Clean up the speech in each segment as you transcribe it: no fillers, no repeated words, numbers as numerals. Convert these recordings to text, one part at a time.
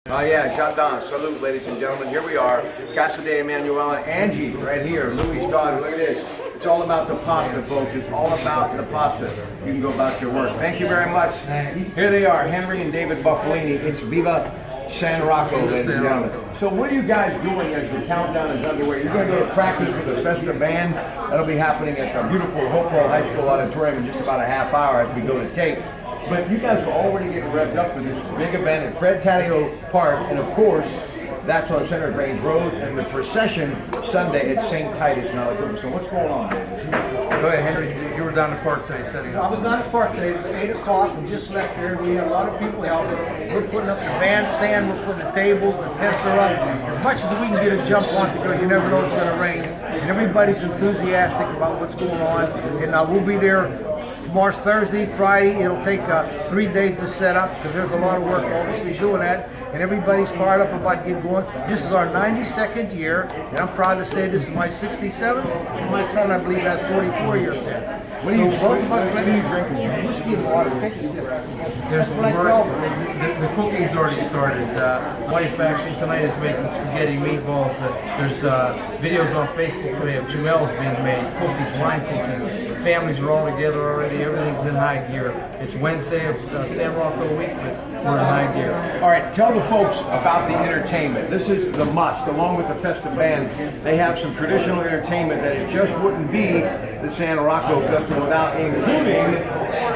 Oh yeah, Jardin. Salute, ladies and gentlemen. Here we are, Casa de Emanuela. Angie, right here. Louis' daughter. Look at this. It's all about the pasta, folks. It's all about the pasta. You can go about your work. Thank you very much. Here they are, Henry and David Buffalini. It's Viva San Rocco, ladies and gentlemen. So what are you guys doing as the countdown is underway? You're going to go to practice with the Festa Band. That'll be happening at the beautiful Hopewell High School Auditorium in just about a half hour as we go to tape. But you guys are already getting revved up for this big event at Fred Taddeo Park, and of course, that's on Center Grange Road, and the procession Sunday at St. Titus. Now, so what's going on, David? Go ahead, Henry. You were down the park today setting up. I was down at the park today. It was 8 o'clock. We just left here. We had a lot of people helping. We're putting up the bandstand. We're putting the tables. The tents are up. As much as we can get a jump on because you never know it's going to rain. And everybody's enthusiastic about what's going on. And we'll be there. Tomorrow's Thursday, Friday. It'll take 3 days to set up because there's a lot of work obviously doing that. And everybody's fired up about getting going. This is our 92nd year, and I'm proud to say this is my 67th, and my son, I believe, has 44 years in. What do you drinking? Whiskey and water. Take a sip. The cooking's already started. Wife actually tonight is making spaghetti meatballs. There's videos on Facebook today of Jamel's being made, cookies, wine cookies. Families are all together already. Everything's in high gear. It's Wednesday of San Rocco week, but we're in high gear. All right, tell the folks about the entertainment. This is the must. Along with the Festa Band, they have some traditional entertainment that it just wouldn't be the San Rocco Festival without including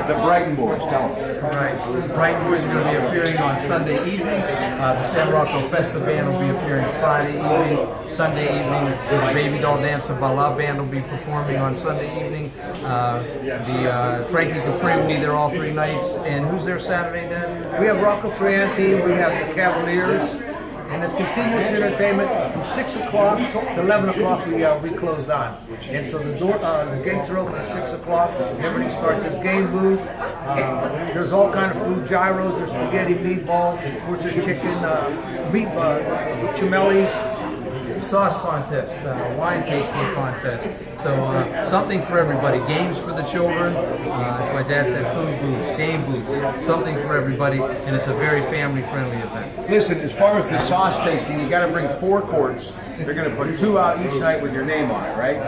the Brighton Boys. Tell them. All right, Brighton Boys are going to be appearing on Sunday evening. The San Rocco Festa Band will be appearing Friday evening. Sunday evening, the Baby Doll Dancer Bala Band will be performing on Sunday evening. The Frankie Capri will be there all 3 nights. And who's there Saturday, Dad? We have Rocco Frianti, we have the Cavaliers, and it's continuous entertainment from 6 o'clock to 11 o'clock we close down. And so the gates are open at 6 o'clock, everybody starts this game booth. There's all kind of food, gyros, there's spaghetti, meatball, of course there's chicken, meat, chimellis, Sauce contest, wine tasting contest. So something for everybody. Games for the children. As my dad said, food booths, game booths, something for everybody. And it's a very family-friendly event. Listen, as far as the sauce tasting, you got to bring 4 quarts. They're going to put 2 out each night with your name on it, right?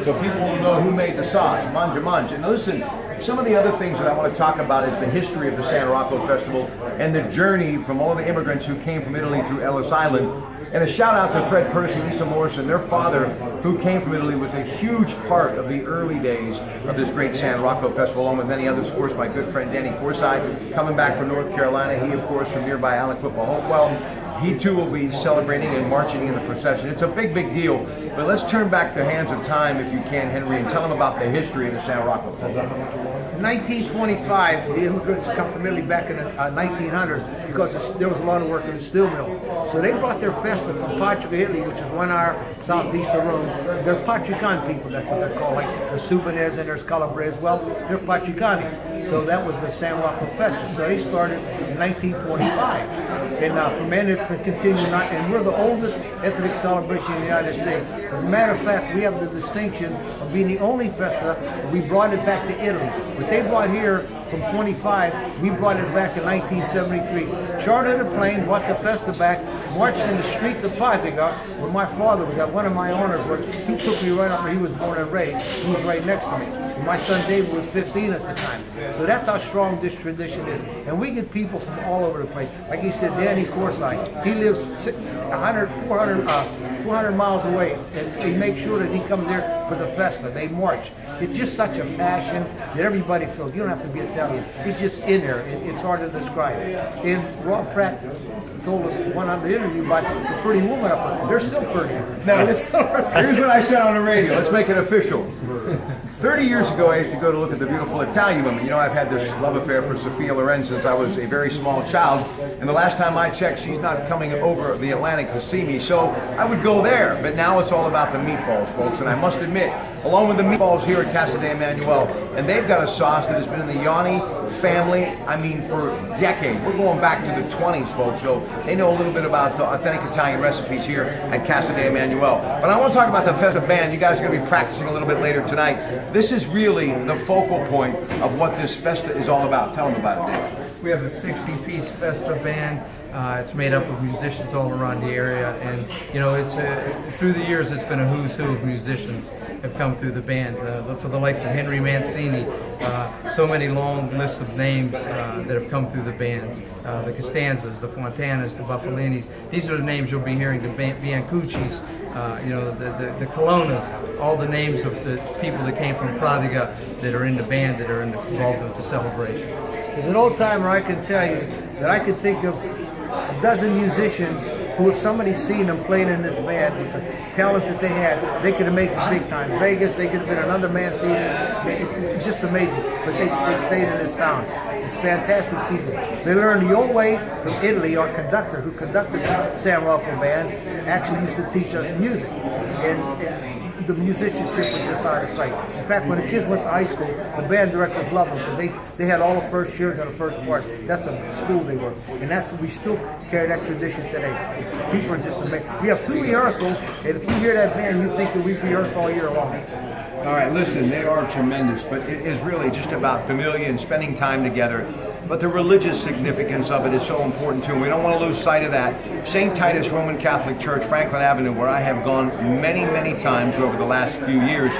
So people will know who made the sauce. Manja manja. And listen, some of the other things that I want to talk about is the history of the San Rocco Festival and the journey from all the immigrants who came from Italy through Ellis Island. And a shout out to Fred Percy, Lisa Morrison. Their father, who came from Italy, was a huge part of the early days of this great San Rocco Festival, along with many others. Of course, my good friend Danny Forsythe, coming back from North Carolina. He, of course, from nearby Aliquippa Hopewell. He too will be celebrating and marching in the procession. It's a big, big deal. But let's turn back the hands of time, if you can, Henry, and tell them about the history of the San Rocco Festival. In 1925, the immigrants come from Italy back in the 1900s because there was a lot of work in the steel mill. So they brought their festa from Pratte, Italy, which is 1 hour southeast of Rome. They're Patrican people, that's what they're called. Like there's Subanese and there's Calabres. Well, they're Patricanis. So that was the San Rocco Festa. So they started in 1925. And from then it continued, and we're the oldest ethnic celebration in the United States. As a matter of fact, we have the distinction of being the only festa. We brought it back to Italy. What they brought here from 25, we brought it back in 1973. Chartered a plane, brought the festa back, marched in the streets of Padua, where my father was at. One of my honors was, he took me right up where he was born and raised. He was right next to me. And my son David was 15 at the time. So that's how strong this tradition is. And we get people from all over the place. Like he said, Danny Forsythe, he lives 400 miles away. And they make sure that he comes there for the festa. They march. It's just such a passion that everybody feels. You don't have to be Italian. It's just in there. It's hard to describe. And Rob Pratt told us one on the interview about the pretty woman up there. They're still pretty. Now, here's what I said on the radio. Let's make it official. 30 years ago, I used to go to look at the beautiful Italian women. You know, I've had this love affair for Sophia Loren since I was a very small child. And the last time I checked, she's not coming over the Atlantic to see me. So I would go there. But now it's all about the meatballs, folks. And I must admit, along with the meatballs here at Casa de Emanuela, and they've got a sauce that has been in the Yanni family, I mean, for decades. We're going back to the 20s, folks, so they know a little bit about the authentic Italian recipes here at Casa de Emanuela. But I want to talk about the Festa Band. You guys are going to be practicing a little bit later tonight. This is really the focal point of what this Festa is all about. Tell them about it, Dave. We have a 60-piece Festa Band. It's made up of musicians all around the area, and you know, it's through the years it's been a who's who of musicians have come through the band. For the likes of Henry Mancini, so many long lists of names that have come through the band. The Costanzas, the Fontanas, the Buffalinis. These are the names you'll be hearing. The Biancucci's, you know, the Colonnas, all the names of the people that came from Pratte that are in the band that are involved with the celebration. As an old timer, I can tell you that I could think of a dozen musicians who, if somebody's seen them playing in this band with the talent that they had, they could have made it big time. Vegas, they could have been another Mancini. It's just amazing. But they stayed in this town. It's fantastic people. They learned the old way from Italy. Our conductor, who conducted the San Rocco band, actually used to teach us music. And the musicianship was just out of sight. In fact, when the kids went to high school, the band directors loved them because they had all the first cheers and the first part. That's the school they were. And we still carry that tradition today. People are just amazing. We have 2 rehearsals, and if you hear that band, you think that we've rehearsed all year long. All right, listen, they are tremendous, but it is really just about familia and spending time together. But the religious significance of it is so important too. We don't want to lose sight of that. St. Titus Roman Catholic Church, Franklin Avenue, where I have gone many, many times over the last few years.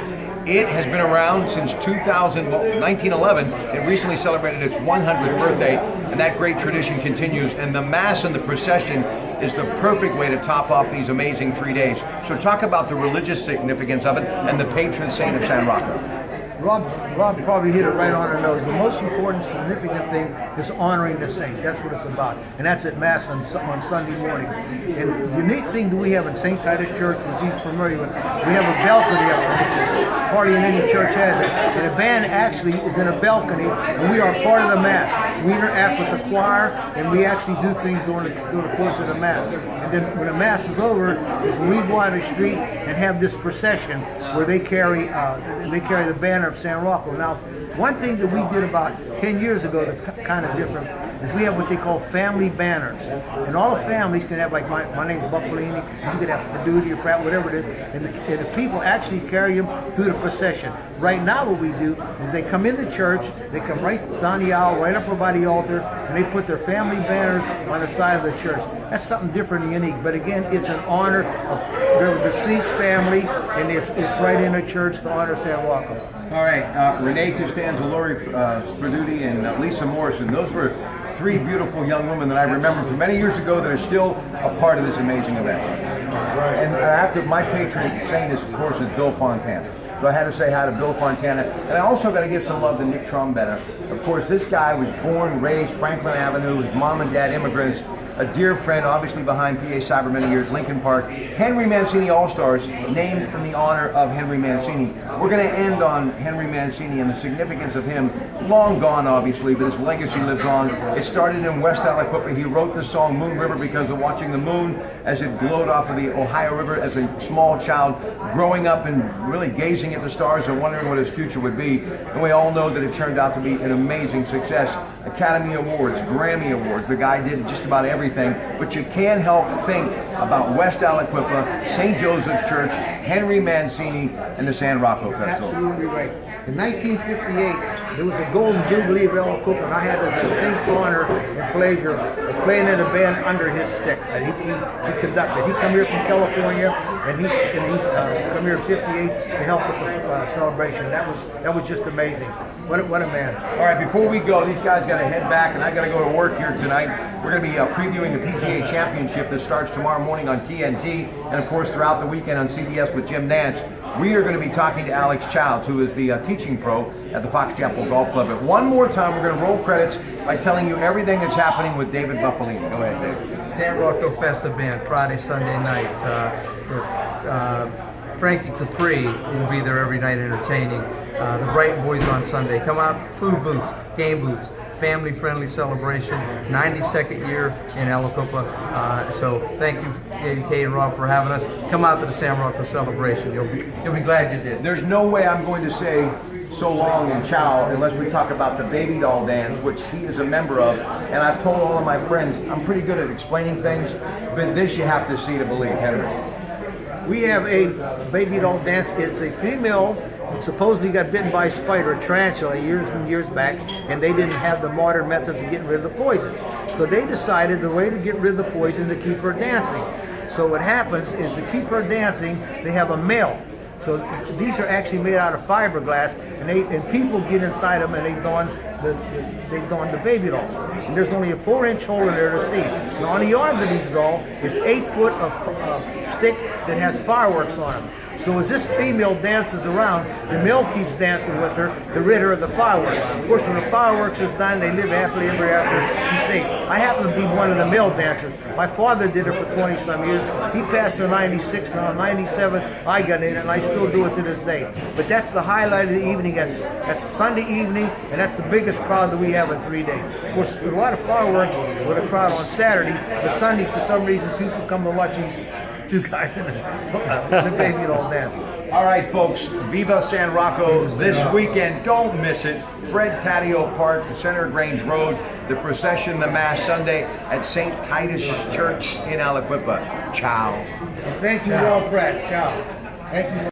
It has been around since 1911. It recently celebrated its 100th birthday, and that great tradition continues. And the Mass and the procession is the perfect way to top off these amazing 3 days. So talk about the religious significance of it and the patron saint of San Rocco. Rob probably hit it right on the nose. The most important, significant thing is honoring the saint. That's what it's about. And that's at Mass on Sunday morning. And the unique thing that we have in St. Titus Church, which he's familiar with, we have a balcony up there, which is hardly in any church has it. And the band actually is in a balcony, and we are part of the Mass. We interact with the choir, and we actually do things during the course of the Mass. And then when the Mass is over, is when we go on the street and have this procession where they carry the banner of San Rocco. Now, one thing that we did about 10 years ago that's kind of different is we have what they call family banners. And all the families can have, like my name's Buffalini, you could have Pratte or Pratte, whatever it is, and the people actually carry them through the procession. Right now what we do is they come in the church, they come right down the aisle, right up by the altar, and they put their family banners on the side of the church. That's something different and unique, but again, it's an honor of their deceased family, and it's right in the church to honor San Rocco. All right, Renee Costanza, Lori Pratte, and Lisa Morrison. Those were 3 beautiful young women that I remember from many years ago that are still a part of this amazing event. And my patron saint is, of course, is Bill Fontana. So I had to say hi to Bill Fontana. And I also got to give some love to Nick Trombetta. Of course, this guy was born, raised Franklin Avenue. His mom and dad immigrants. A dear friend, obviously behind PA Cyber many years, Lincoln Park. Henry Mancini All-Stars, named in the honor of Henry Mancini. We're going to end on Henry Mancini and the significance of him. Long gone, obviously, but his legacy lives on. It started in West Aliquippa. He wrote the song Moon River because of watching the moon as it glowed off of the Ohio River as a small child, growing up and really gazing at the stars and wondering what his future would be. And we all know that it turned out to be an amazing success. Academy Awards, Grammy Awards. The guy did just about everything. But you can't help think about West Aliquippa, St. Joseph's Church, Henry Mancini, and the San Rocco Festival. Absolutely right. In 1958, there was a Golden Jubilee of Aliquippa, and I had the distinct honor and pleasure of playing in a band under his stick that he conducted. He come here from California, and he's come here in '58 to help with the celebration. That was just amazing. What a man! All right, before we go, these guys got to head back, and I got to go to work here tonight. We're going to be previewing the PGA Championship that starts tomorrow morning on TNT, and of course throughout the weekend on CBS with Jim Nance. We are going to be talking to Alex Childs, who is the teaching pro at the Fox Chapel Golf Club. But one more time, we're going to roll credits by telling you everything that's happening with David Buffalini. Go ahead, Dave. San Rocco Festa Band, Friday, Sunday night. Frankie Capri will be there every night entertaining. The Brighton Boys on Sunday. Come out, food booths, game booths. Family-friendly celebration, 92nd year in Aliquippa. So thank you, KDK and Rob, for having us. Come out to the San Rocco celebration. You'll be glad you did. There's no way I'm going to say so long and ciao unless we talk about the baby doll dance, which he is a member of. And I've told all of my friends I'm pretty good at explaining things, but this you have to see to believe, Henry. We have a baby doll dance. It's a female. Supposedly got bitten by a spider, a tarantula, years and years back, and they didn't have the modern methods of getting rid of the poison. So they decided the way to get rid of the poison to keep her dancing. So what happens is to keep her dancing, they have a mill. So these are actually made out of fiberglass, and people get inside them and they don the baby dolls. And there's only a 4-inch hole in there to see. Now on the arms of these dolls is 8 foot of stick that has fireworks on them. So as this female dances around, the male keeps dancing with her to rid her of the fireworks. Of course, when the fireworks is done, they live happily ever after. She sings. I happen to be one of the male dancers. My father did it for 20-some years. He passed in 96, now 97, I got in it, and I still do it to this day. But that's the highlight of the evening. That's Sunday evening, and that's the biggest crowd that we have in 3 days. Of course, there's a lot of fireworks with a crowd on Saturday, but Sunday, for some reason, people come to watch these two guys in the baby doll dance. All right, folks, Viva San Rocco this weekend. Don't miss it. Fred Taddeo Park, Center Grange Road, the procession, the Mass Sunday at St. Titus Church in Aliquippa. Ciao. Thank you, Pratte. Ciao. Thank you.